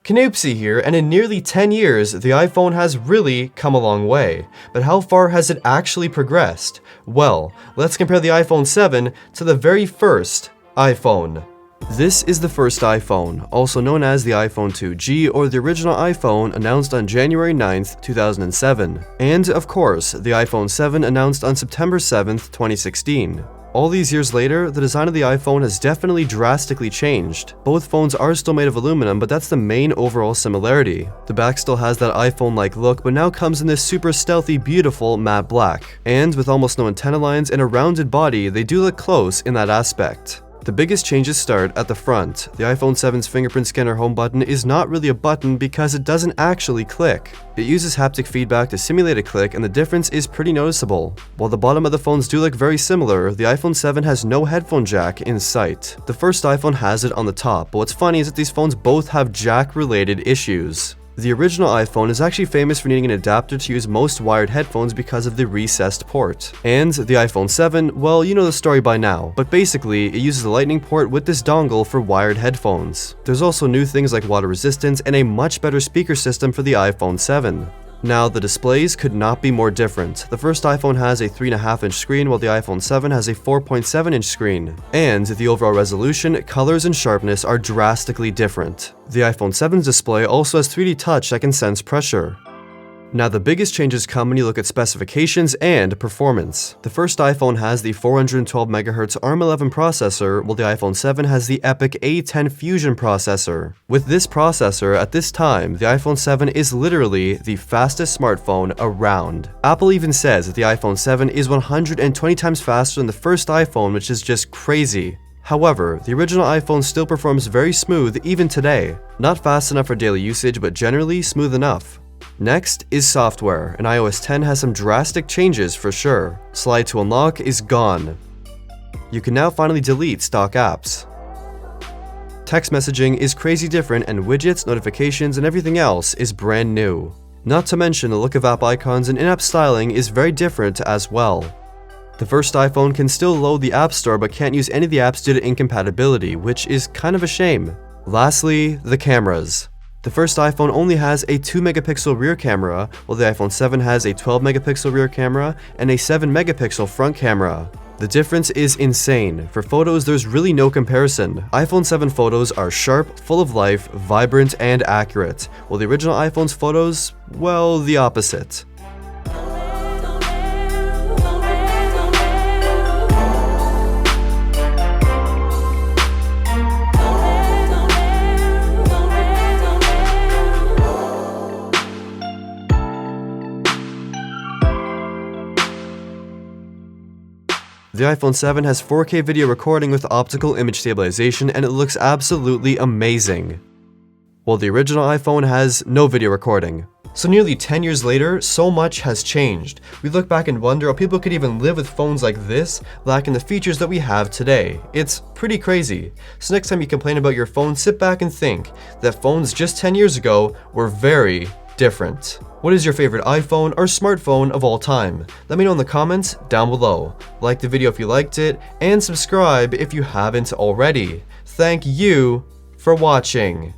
Canoopsy here, and in nearly 10 years, the iPhone has really come a long way. But how far has it actually progressed? Well, let's compare the iPhone 7 to the very first iPhone. This is the first iPhone, also known as the iPhone 2G or the original iPhone, announced on January 9th, 2007. And, of course, the iPhone 7 announced on September 7th, 2016. All these years later, the design of the iPhone has definitely drastically changed. Both phones are still made of aluminum, but that's the main overall similarity. The back still has that iPhone-like look, but now comes in this super stealthy, beautiful matte black. And with almost no antenna lines and a rounded body, they do look close in that aspect. The biggest changes start at the front. The iPhone 7's fingerprint scanner home button is not really a button because it doesn't actually click. It uses haptic feedback to simulate a click, and the difference is pretty noticeable. While the bottom of the phones do look very similar, the iPhone 7 has no headphone jack in sight. The first iPhone has it on the top, but what's funny is that these phones both have jack-related issues. The original iPhone is actually famous for needing an adapter to use most wired headphones because of the recessed port. And the iPhone 7, well, you know the story by now, but basically, it uses a lightning port with this dongle for wired headphones. There's also new things like water resistance and a much better speaker system for the iPhone 7. Now, the displays could not be more different. The first iPhone has a 3.5-inch screen, while the iPhone 7 has a 4.7-inch screen. And the overall resolution, colors, and sharpness are drastically different. The iPhone 7's display also has 3D touch that can sense pressure. Now, the biggest changes come when you look at specifications and performance. The first iPhone has the 412MHz ARM11 processor, while the iPhone 7 has the epic A10 Fusion processor. With this processor, at this time, the iPhone 7 is literally the fastest smartphone around. Apple even says that the iPhone 7 is 120 times faster than the first iPhone, which is just crazy. However, the original iPhone still performs very smooth even today. Not fast enough for daily usage, but generally smooth enough. Next is software, and iOS 10 has some drastic changes for sure. Slide to unlock is gone. You can now finally delete stock apps. Text messaging is crazy different, and widgets, notifications, and everything else is brand new. Not to mention the look of app icons and in-app styling is very different as well. The first iPhone can still load the App Store but can't use any of the apps due to incompatibility, which is kind of a shame. Lastly, the cameras. The first iPhone only has a 2-megapixel rear camera, while the iPhone 7 has a 12-megapixel rear camera and a 7-megapixel front camera. The difference is insane. For photos, there's really no comparison. iPhone 7 photos are sharp, full of life, vibrant, and accurate, while the original iPhone's photos, well, the opposite. The iPhone 7 has 4K video recording with optical image stabilization, and it looks absolutely amazing. While the original iPhone has no video recording. So nearly 10 years later, so much has changed. We look back and wonder how people could even live with phones like this, lacking the features that we have today. It's pretty crazy. So next time you complain about your phone, sit back and think that phones just 10 years ago were very different. What is your favorite iPhone or smartphone of all time? Let me know in the comments down below. Like the video if you liked it, and subscribe if you haven't already. Thank you for watching.